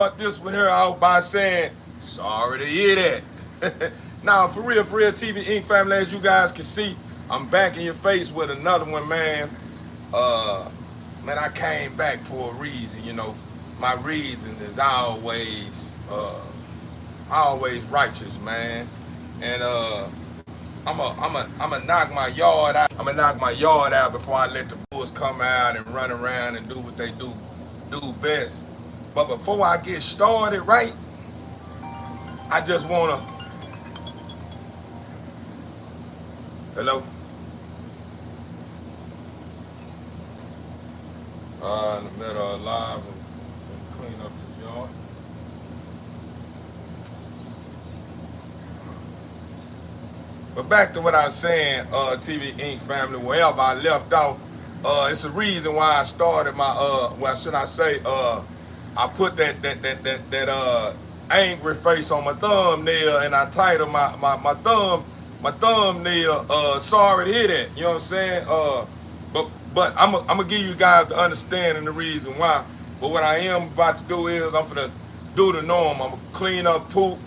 this one here out by saying, sorry to hear that. Now, for real, TV Inc. family, as you guys can see, I'm back in your face with another one, man. Uh, man, I came back for a reason, you know. My reason is always righteous, man. And I'm gonna knock my yard out. I'm gonna knock my yard out before I let the bulls come out and run around and do what they do best. But before I get started, right, I just wanna, hello, in the middle of live and clean up this yard. But back to what I was saying, TV Inc. family, wherever I left off, it's a reason why I started my well, should I say, I put that angry face on my thumbnail, and I titled my thumbnail, sorry to hear that. You know what I'm saying? But I'm gonna give you guys the understanding the reason why. But what I am about to do is I'm gonna do the norm. I'm gonna clean up poop,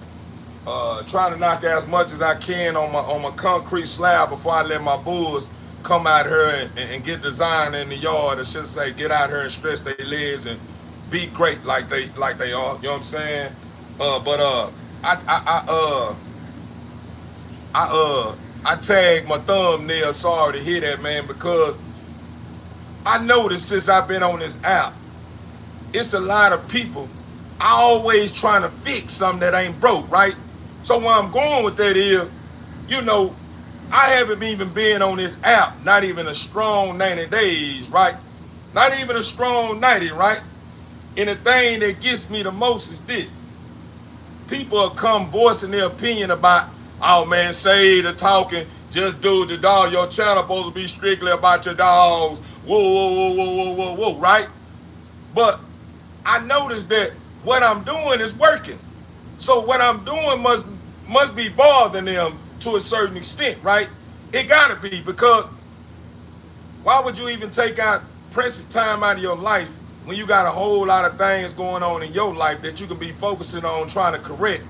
trying to knock as much as I can on my concrete slab before I let my bulls come out here and get designed in the yard. I should say, get out here and stretch their legs and be great like they are. You know what I'm saying? I tagged my thumbnail, sorry to hear that, man, because I noticed since I've been on this app, it's a lot of people always trying to fix something that ain't broke, right? So where I'm going with that is, you know, I haven't even been on this app, not even a strong 90 days, right? Not even a strong 90, right? And the thing that gets me the most is this. People will come voicing their opinion about, oh man, say the talking, just do the dog. Your channel supposed to be strictly about your dogs. Whoa, whoa, whoa, whoa, whoa, whoa, whoa, right? But I noticed that what I'm doing is working. So what I'm doing must be bothering them to a certain extent, right? It gotta be, because why would you even take out precious time out of your life when you got a whole lot of things going on in your life that you can be focusing on trying to correct,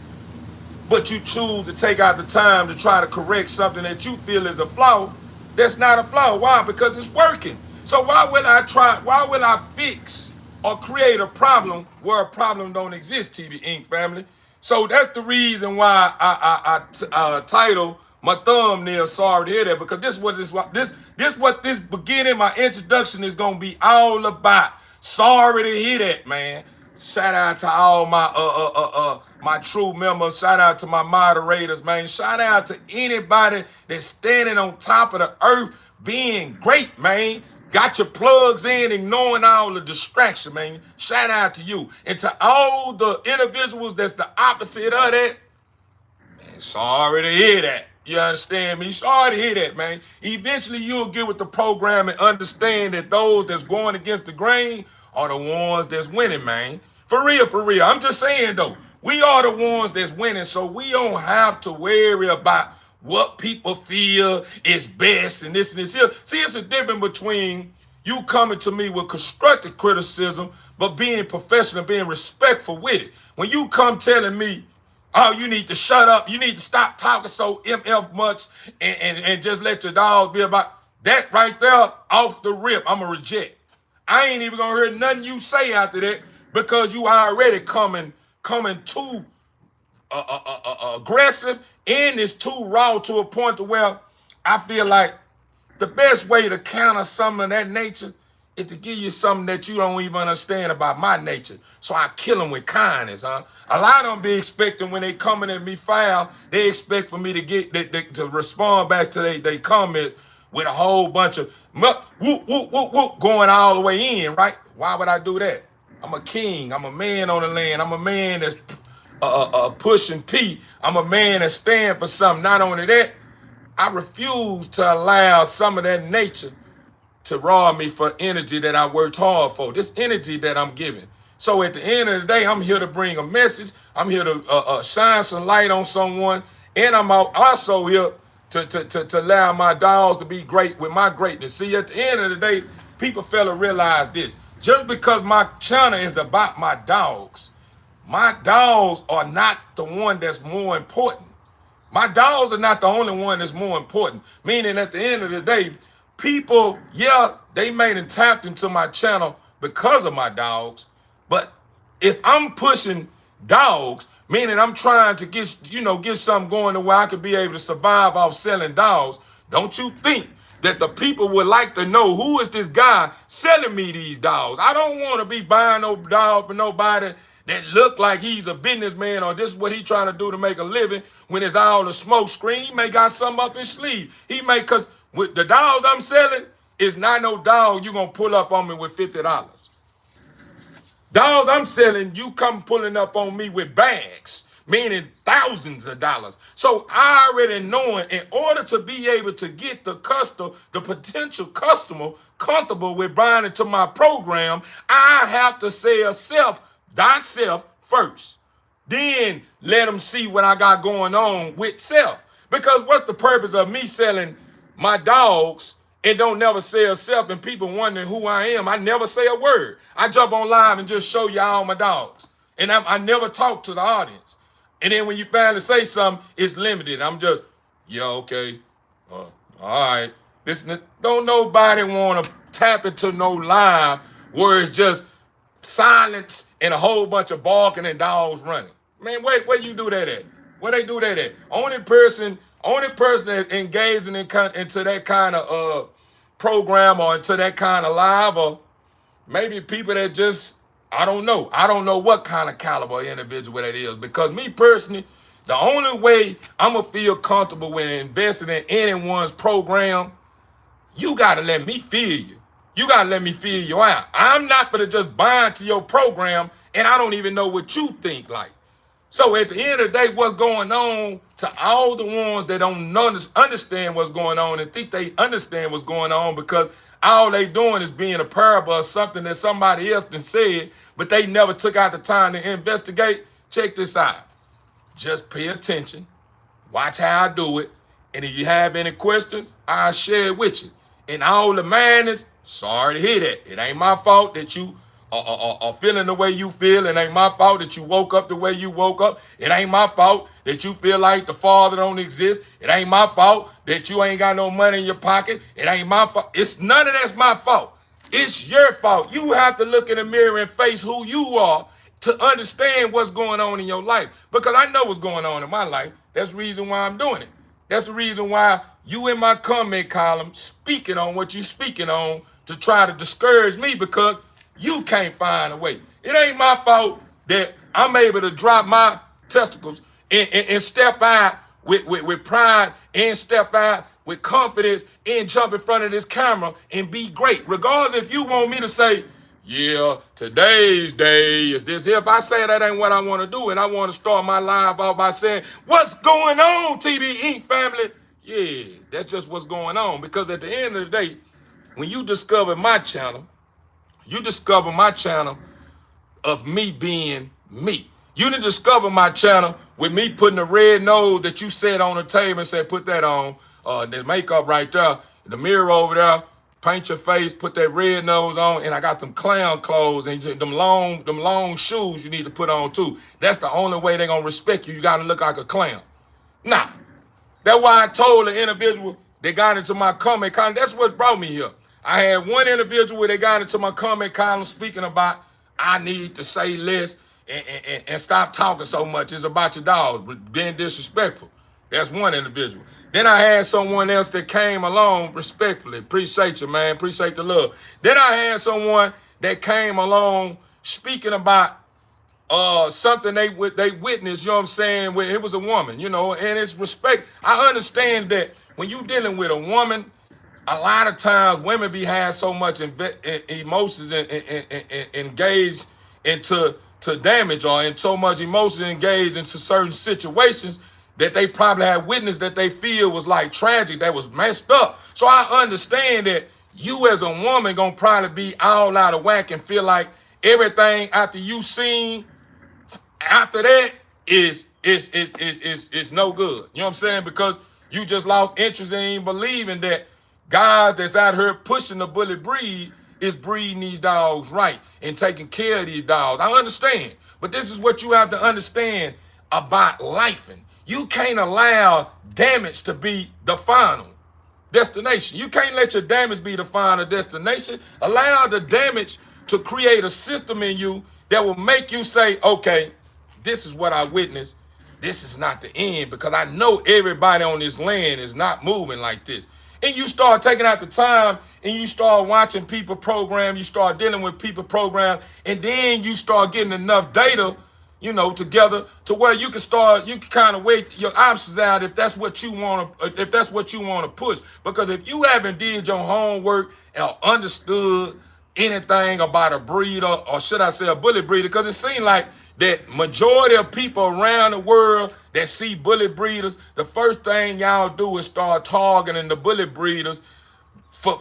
but you choose to take out the time to try to correct something that you feel is a flaw that's not a flaw. Why? Because it's working. So why will I fix or create a problem where a problem don't exist, TV Inc. family? So that's the reason why I title my thumbnail sorry to hear that, because this what this beginning, my introduction is gonna be all about. Sorry to hear that, man. Shout out to all my true members. Shout out to my moderators, man. Shout out to anybody that's standing on top of the earth being great, man. Got your plugs in, ignoring all the distraction, man. Shout out to you. And to all the individuals that's the opposite of that, man, sorry to hear that. You understand me? Sorry to hear that, man. Eventually, you'll get with the program and understand that those that's going against the grain are the ones that's winning, man. For real, for real. I'm just saying, though, we are the ones that's winning, so we don't have to worry about what people feel is best and this and this here. See, it's a difference between you coming to me with constructive criticism, but being professional, being respectful with it. When you come telling me, oh, you need to shut up, you need to stop talking so MF much and just let your dogs be about that right there, off the rip, I'm going to reject. I ain't even going to hear nothing you say after that, because you already coming too aggressive, and it's too raw to a point to where I feel like the best way to counter something of that nature is to give you something that you don't even understand about my nature. So I kill them with kindness, huh? A lot of them be expecting when they coming at me foul, they expect for me to get to respond back to they comments with a whole bunch of whoop, whoop, whoop, whoop going all the way in, right? Why would I do that? I'm a king. I'm a man on the land. I'm a man that's pushing P. I'm a man that stand for something. Not only that, I refuse to allow some of that nature to rob me for energy that I worked hard for. This energy that I'm giving. So at the end of the day, I'm here to bring a message. I'm here to shine some light on someone, and I'm also here to allow my dogs to be great with my greatness. See, at the end of the day, people fail to realize this. Just because my channel is about my dogs, my dogs are not the one that's more important. My dogs are not the only one that's more important. Meaning at the end of the day, people, yeah, they may have tapped into my channel because of my dogs. But if I'm pushing dogs, meaning I'm trying to get something going to where I could be able to survive off selling dogs, don't you think that the people would like to know who is this guy selling me these dogs? I don't want to be buying no dog for nobody that look like he's a businessman or this is what he trying to do to make a living when it's all a smoke screen. He may got something up his sleeve. He may, because with the dogs I'm selling, it's not no dog you going to pull up on me with $50. Dogs I'm selling, you come pulling up on me with bags, meaning thousands of dollars. So I already knowing in order to be able to get the potential customer comfortable with buying into my program, I have to sell thyself first. Then let them see what I got going on with self. Because what's the purpose of me selling my dogs and don't never sell self and people wondering who I am? I never say a word. I jump on live and just show y'all my dogs. And I never talk to the audience. And then when you finally say something, it's limited. I'm just, yeah, okay. All right. Don't nobody want to tap into no live where it's just silence and a whole bunch of barking and dogs running. Man, where you do that at? Where they do that at? Only person that's engaging into that kind of program or into that kind of live, or maybe people that just, I don't know. I don't know what kind of caliber individual that is. Because me personally, the only way I'm going to feel comfortable when investing in anyone's program, you got to let me feel you. You got to let me feel you out. I'm not going to just buy into your program and I don't even know what you think like. So at the end of the day, what's going on to all the ones that don't understand what's going on and think they understand what's going on because all they doing is being a parable of something that somebody else done said, but they never took out the time to investigate. Check this out. Just pay attention. Watch how I do it. And if you have any questions, I'll share it with you. And all the madness, sorry to hear that. It ain't my fault that you are feeling the way you feel. It ain't my fault that you woke up the way you woke up. It ain't my fault that you feel like the Father don't exist. It ain't my fault that you ain't got no money in your pocket. It ain't my fault. It's none of that's my fault. It's your fault. You have to look in the mirror and face who you are to understand what's going on in your life. Because I know what's going on in my life. That's the reason why I'm doing it. That's the reason why you in my comment column speaking on what you speaking on to try to discourage me because you can't find a way. It ain't my fault that I'm able to drop my testicles and step out with pride and step out with confidence and jump in front of this camera and be great. Regardless if you want me to say, yeah, today's day is this. If I say that ain't what I want to do and I want to start my live off by saying, what's going on, TB Inc. family? Yeah, that's just what's going on. Because at the end of the day, when you discover my channel, you discover my channel of me being me. You didn't discover my channel with me putting the red nose that you said on the table and said, put that on, the makeup right there, the mirror over there, paint your face, put that red nose on, and I got them clown clothes and them long shoes you need to put on too. That's the only way they're gonna respect you. You gotta look like a clown. Nah. That's why I told the individual that got into my comment column. That's what brought me here. I had one individual that got into my comment column speaking about I need to say less and stop talking so much. It's about your dogs, but being disrespectful. That's one individual. Then I had someone else that came along respectfully. Appreciate you, man. Appreciate the love. Then I had someone that came along speaking about something they witnessed, you know what I'm saying, where it was a woman, you know, and it's respect. I understand that when you dealing with a woman, a lot of times women be had so much emotions and engaged into damage or in so much emotions engaged into certain situations that they probably had witnessed that they feel was like tragic, that was messed up. So I understand that you as a woman gonna probably be all out of whack and feel like everything after you seen after that is no good. You know what I'm saying? Because you just lost interest in believing that guys that's out here pushing the bully breed is breeding these dogs right and taking care of these dogs. I understand. But this is what you have to understand about life. You can't allow damage to be the final destination. You can't let your damage be the final destination. Allow the damage to create a system in you that will make you say, okay, this is what I witnessed. This is not the end, because I know everybody on this land is not moving like this. And you start taking out the time and you start watching people program, you start dealing with people program, and then you start getting enough data, together to where you can kind of weigh your options out if that's what you want to push. Because if you haven't did your homework or understood anything about a breeder, or should I say a bully breeder, because it seems like that majority of people around the world that see bully breeders, the first thing y'all do is start targeting the bully breeders for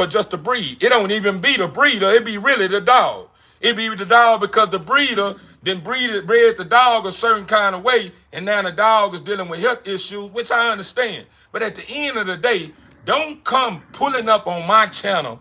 just the breed. It don't even be the breeder, it be really the dog. It be the dog because the breeder then bred the dog a certain kind of way, and now the dog is dealing with health issues, which I understand. But at the end of the day, don't come pulling up on my channel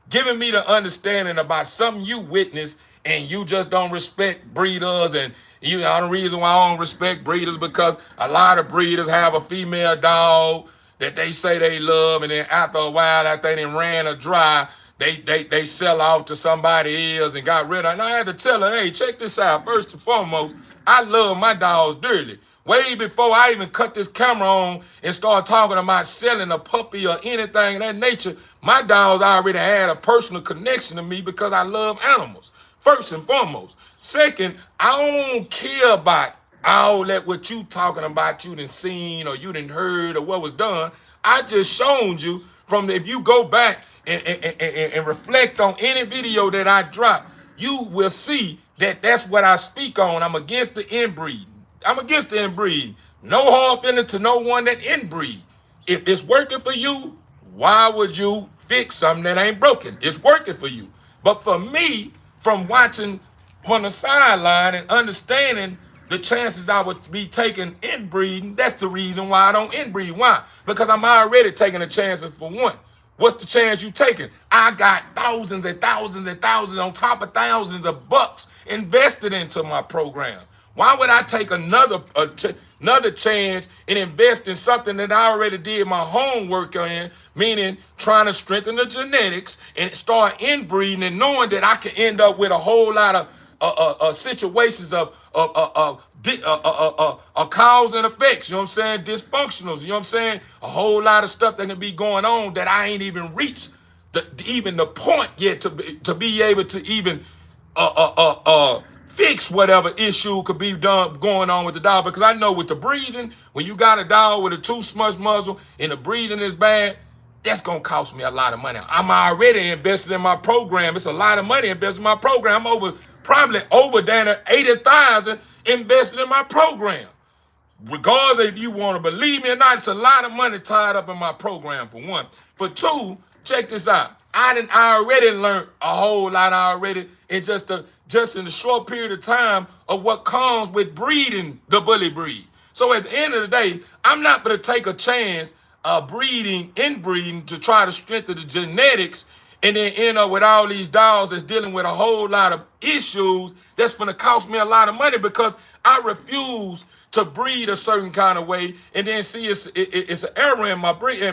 giving me the understanding about something you witnessed and you just don't respect breeders. And the reason why I don't respect breeders, because a lot of breeders have a female dog that they say they love, and then after a while, after they done ran her dry, they sell off to somebody else and got rid of it. And I had to tell her, hey, check this out. First and foremost, I love my dogs dearly. Way before I even cut this camera on and start talking about selling a puppy or anything of that nature, my dogs already had a personal connection to me because I love animals, first and foremost. Second, I don't care about all that what you talking about, you done seen or you done heard or what was done. I just showed you if you go back and reflect on any video that I drop, you will see that that's what I speak on. I'm against the inbreeding. I'm against the inbreeding. No hard feelings to no one that inbreed. If it's working for you, why would you fix something that ain't broken? It's working for you. But for me, from watching on the sideline and understanding the chances I would be taking inbreeding, that's the reason why I don't inbreed. Why? Because I'm already taking the chances for one. What's the chance you taking? I got thousands and thousands and thousands on top of thousands of bucks invested into my program. Why would I take another chance and invest in something that I already did my homework in, meaning trying to strengthen the genetics and start inbreeding and knowing that I can end up with a whole lot of situations of cause and effects, you know what I'm saying? Dysfunctionals, you know what I'm saying? A whole lot of stuff that can be going on that I ain't even reached even the point yet to be able to even fix whatever issue could be going on with the dog. Because I know with the breathing, when you got a dog with a too smudged muzzle and the breathing is bad, that's going to cost me a lot of money. I'm already invested in my program. It's a lot of money invested in my program. I'm probably over down to 80,000 invested in my program. Regardless if you want to believe me or not, it's a lot of money tied up in my program, for one. For two, check this out. I already learned a whole lot already in just in a short period of time of what comes with breeding the bully breed. So at the end of the day, I'm not going to take a chance of inbreeding to try to strengthen the genetics and then end up with all these dogs that's dealing with a whole lot of issues that's going to cost me a lot of money, because I refuse to breed a certain kind of way and then see it's an error in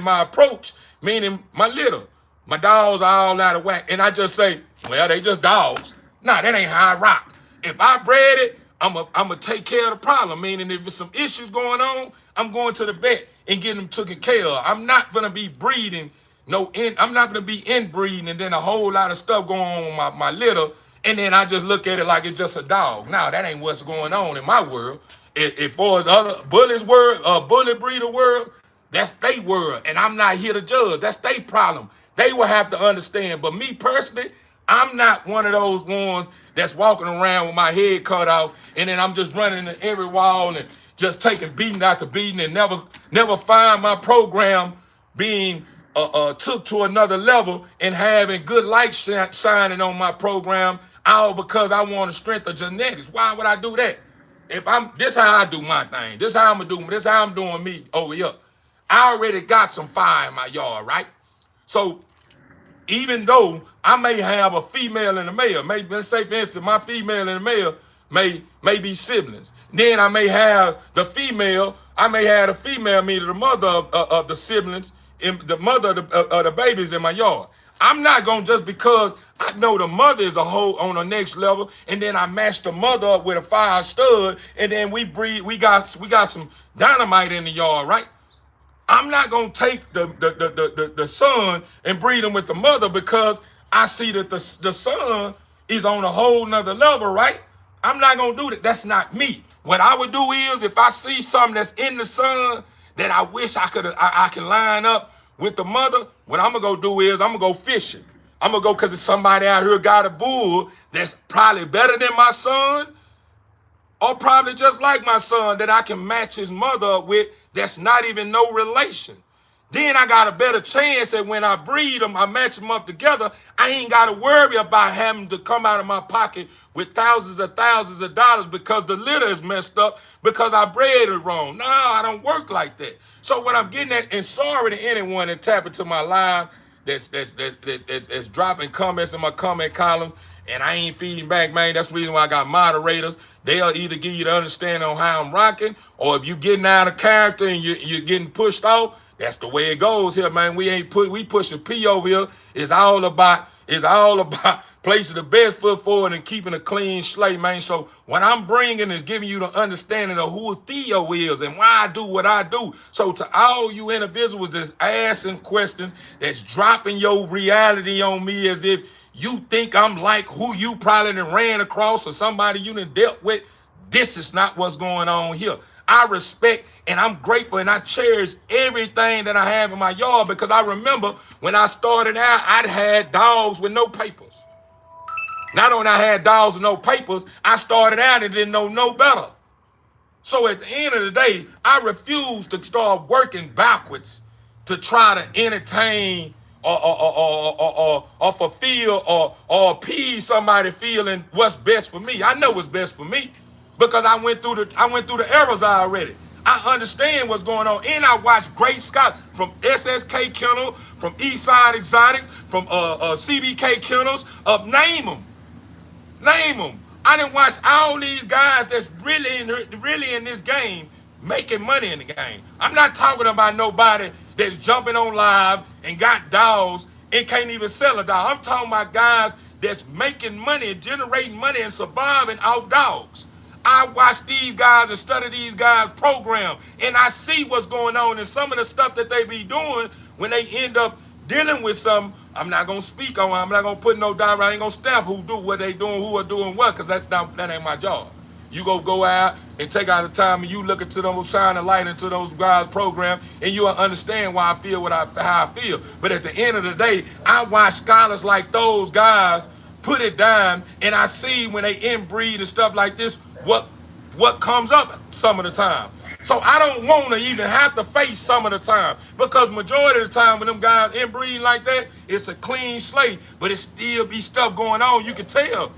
my approach, meaning my litter. My dogs are all out of whack. And I just say, well, they just dogs. Nah, that ain't how I rock. If I bred it, I'm going to take care of the problem. Meaning if there's some issues going on, I'm going to the vet and getting them taken care of. I'm not going to be breeding. I'm not going to be inbreeding and then a whole lot of stuff going on with my litter. And then I just look at it like it's just a dog. Now, that ain't what's going on in my world. As far as other bullies world, bully breeder world, that's their world. And I'm not here to judge. That's their problem. They will have to understand. But me personally, I'm not one of those ones that's walking around with my head cut off and then I'm just running into every wall and just taking beating after beating and never find my program being took to another level and having good light shining on my program, all because I want to strengthen genetics. Why would I do that? This how I do my thing. This how I'm doing me over here. I already got some fire in my yard, right? So even though I may have a female and a male, maybe let's say for instance, my female and a male may be siblings. Then I may have the female. I may have the female, meaning the mother of the siblings, and the mother of the babies in my yard. I'm not gonna just because I know the mother is a hoe on the next level, and then I match the mother up with a fire stud, and then we breed. We got some dynamite in the yard, right? I'm not gonna take the son and breed him with the mother because I see that the son is on a whole nother level, right? I'm not gonna do that. That's not me. What I would do is if I see something that's in the son that I wish I can line up with the mother, what I'm gonna go do is I'm gonna go fishing. I'm gonna go because it's somebody out here got a bull that's probably better than my son, or probably just like my son that I can match his mother up with that's not even no relation. Then I got a better chance that when I breed them, I match them up together, I ain't got to worry about having to come out of my pocket with thousands of dollars because the litter is messed up because I bred it wrong. No, I don't work like that. So what I'm getting at, and sorry to anyone that tap into my live that's dropping comments in my comment columns, and I ain't feeding back, man. That's the reason why I got moderators. They'll either give you the understanding on how I'm rocking, or if you getting out of character and you're getting pushed off, that's the way it goes here, man. We push a P over here. It's all about placing the best foot forward and keeping a clean slate, man. So what I'm bringing is giving you the understanding of who Theo is and why I do what I do. So to all you individuals that's asking questions, that's dropping your reality on me as if you think I'm like who you probably done ran across or somebody you done dealt with, this is not what's going on here. I respect and I'm grateful and I cherish everything that I have in my yard because I remember when I started out, I had dogs with no papers. Not only I had dogs with no papers, I started out and didn't know no better. So at the end of the day, I refuse to start working backwards to try to entertain or fulfill or appease somebody feeling what's best for me. I know what's best for me because I went through the eras already. I understand what's going on, and I watch great scouts from SSK Kennel, from Eastside Exotics, from CBK Kennels. Name them. I didn't watch all these guys that's really in this game making money in the game. I'm not talking about nobody that's jumping on live and got dogs and can't even sell a dog. I'm talking about guys that's making money, generating money, and surviving off dogs. I watch these guys and study these guys' program, and I see what's going on and some of the stuff that they be doing when they end up dealing with something. I'm not gonna speak on. I'm not gonna put no down. I ain't gonna stamp who do what they doing, who are doing what, because that ain't my job. You go out and take out the time and you look into those, shine a light into those guys' program, and you'll understand why I feel how I feel. But at the end of the day, I watch scholars like those guys put it down, and I see when they inbreed and stuff like this, what comes up some of the time. So I don't want to even have to face some of the time because majority of the time when them guys inbreed like that, it's a clean slate, but it still be stuff going on. You can tell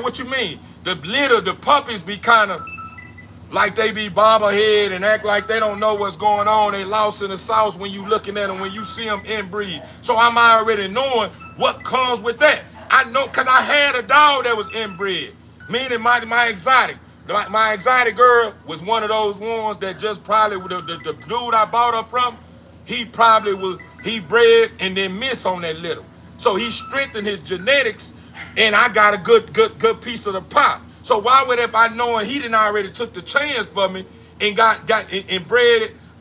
what you mean. The puppies be kind of like they be bobblehead and act like they don't know what's going on. They lost in the sauce when you looking at them, when you see them inbreed. So I'm already knowing what comes with that. I know because I had a dog that was inbred, meaning my exotic. My exotic girl was one of those ones that just probably, the dude I bought her from, he bred and then missed on that litter. So he strengthened his genetics and I got a good piece of the pie. So why would, if I know he didn't already took the chance for me and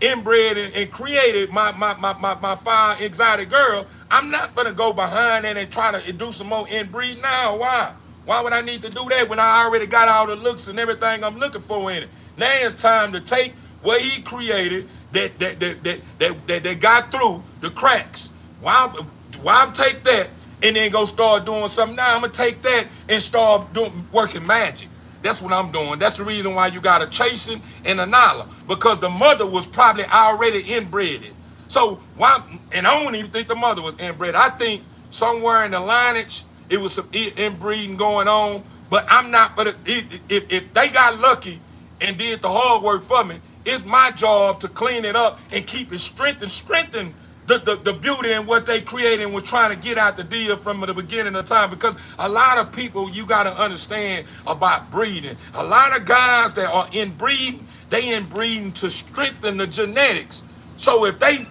inbred and created my fine exotic girl, I'm not gonna go behind it and try to do some more inbreed now. Why? Why would I need to do that when I already got all the looks and everything I'm looking for in it? Now it's time to take what he created that got through the cracks. Why take that and then go start doing something? Now I'm gonna take that and start working magic. That's what I'm doing. That's the reason why you got a chasing and a nala, because the mother was probably already inbred. So why? And I don't even think the mother was inbred. I think somewhere in the lineage it was some inbreeding going on, but I'm not for the. If they got lucky and did the hard work for me, it's my job to clean it up and keep it strengthened the beauty in what they created and were trying to get out the deal from the beginning of time. Because a lot of people, you got to understand about breeding. A lot of guys that are inbreeding, they inbreeding to strengthen the genetics. So if they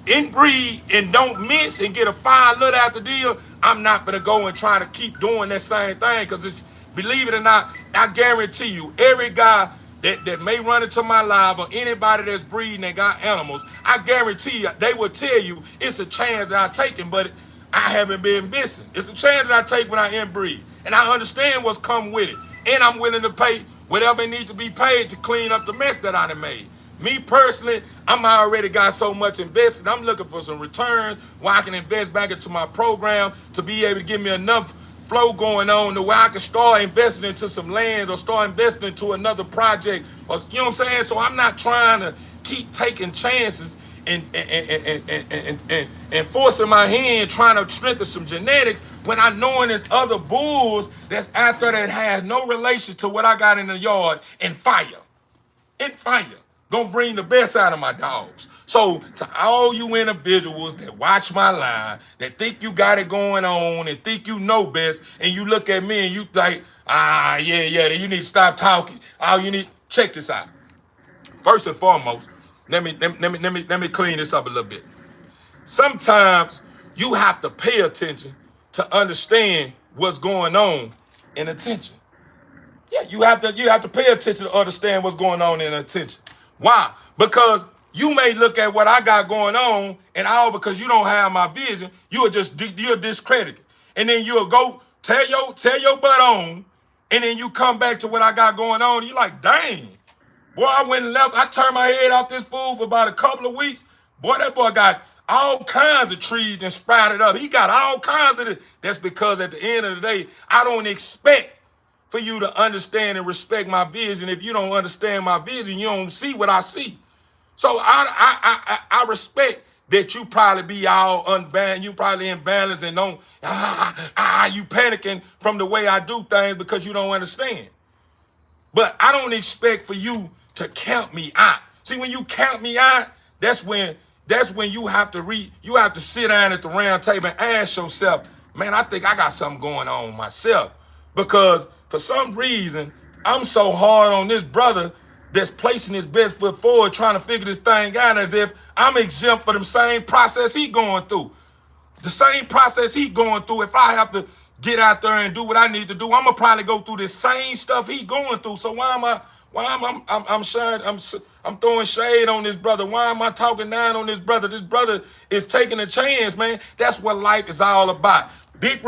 inbreed and don't miss and get a 5 litter out the deal, I'm not gonna go and try to keep doing that same thing, because it's, believe it or not, I guarantee you, every guy that may run into my live or anybody that's breeding and got animals, I guarantee you, they will tell you it's a chance that I taken, but I haven't been missing. It's a chance that I take when I inbreed. And I understand what's come with it. And I'm willing to pay whatever it needs to be paid to clean up the mess that I done made. Me personally, I'm already got so much invested. I'm looking for some returns where I can invest back into my program to be able to give me enough flow going on to where I can start investing into some land or start investing into another project. Or, you know what I'm saying? So I'm not trying to keep taking chances and forcing my hand trying to strengthen some genetics when I knowing there's other bulls that's out there that has no relation to what I got in the yard and fire. And fire. Gonna bring the best out of my dogs. So to all you individuals that watch my live, that think you got it going on and think you know best, and you look at me and you think, yeah, you need to stop talking. All you need, check this out. First and foremost, let me clean this up a little bit. Sometimes you have to pay attention to understand what's going on in attention. Yeah, you have to pay attention to understand what's going on in attention. Why? Because you may look at what I got going on, and all because you don't have my vision, you'll discredit it. And then you'll go tell your butt on, and then you come back to what I got going on, and you're like, dang, boy, I went and left. I turned my head off this fool for about a couple of weeks. Boy, that boy got all kinds of trees and sprouted up. He got all kinds of it. That's because at the end of the day, I don't expect for you to understand and respect my vision. If you don't understand my vision, you don't see what I see. So I respect that you probably be all unbalanced, you probably imbalanced and don't, you panicking from the way I do things because you don't understand. But I don't expect for you to count me out. See, when you count me out, that's when you have to sit down at the round table and ask yourself, man, I think I got something going on myself. Because for some reason, I'm so hard on this brother that's placing his best foot forward, trying to figure this thing out, as if I'm exempt for the same process he going through. The same process he going through. If I have to get out there and do what I need to do, I'm gonna probably go through the same stuff he going through. So I'm throwing shade on this brother. Why am I talking down on this brother? This brother is taking a chance, man. That's what life is all about. Big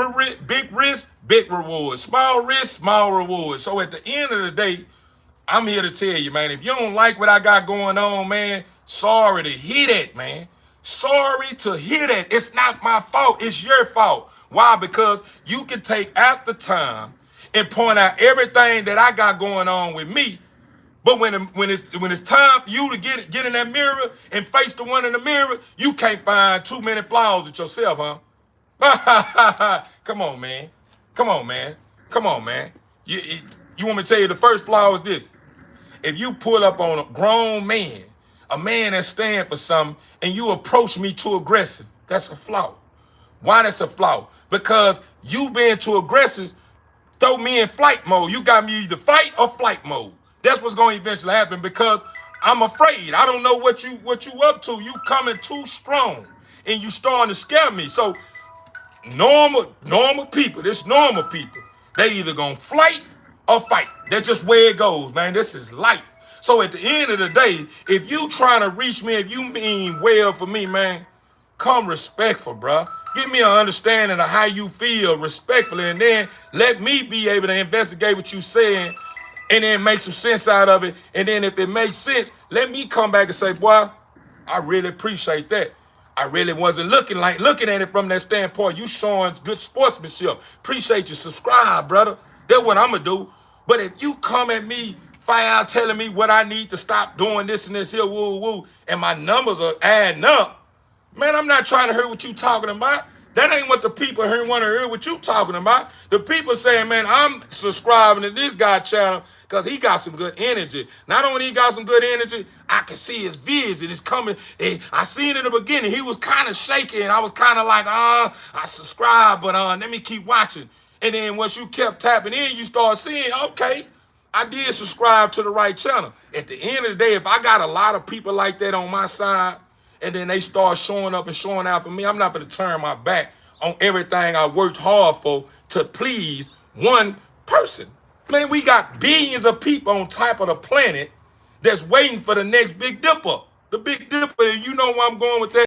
risk, big reward. Small risk, small reward. So at the end of the day, I'm here to tell you, man, if you don't like what I got going on, man, sorry to hear that, man. Sorry to hear that. It's not my fault. It's your fault. Why? Because you can take out the time and point out everything that I got going on with me. But when it's time for you to get in that mirror and face the one in the mirror, you can't find too many flaws with yourself, huh? Come on, man. Come on, man. Come on, man. You want me to tell you the first flaw is this? If you pull up on a grown man, a man that stand for something, and you approach me too aggressive, that's a flaw. Why that's a flaw? Because you being too aggressive throw me in flight mode. You got me either fight or flight mode. That's what's going to eventually happen, because I'm afraid. I don't know what you up to. You coming too strong, and you starting to scare me. So normal people, they either gonna flight or fight. That's just where it goes, man. This is life. So at the end of the day, if you trying to reach me, if you mean well for me, man, come respectful, bruh. Give me an understanding of how you feel respectfully, and then let me be able to investigate what you saying and then make some sense out of it. And then if it makes sense, let me come back and say, boy, I really appreciate that. I really wasn't looking at it from that standpoint. You showing good sportsmanship. Appreciate you. Subscribe, brother. That's what I'm going to do. But if you come at me, fire telling me what I need to stop doing this and this here, woo, and my numbers are adding up, man, I'm not trying to hear what you talking about. That ain't what the people here want to hear what you talking about. The people saying, man, I'm subscribing to this guy channel because he got some good energy. Not only he got some good energy, I can see his vision is coming. I seen in the beginning, he was kind of shaky, and I was kind of like, I subscribe, but let me keep watching. And then once you kept tapping in, you start seeing, okay, I did subscribe to the right channel. At the end of the day, if I got a lot of people like that on my side, and then they start showing up and showing out for me, I'm not going to turn my back on everything I worked hard for to please one person. Man, we got billions of people on top of the planet that's waiting for the next Big Dipper. The Big Dipper, and you know where I'm going with that.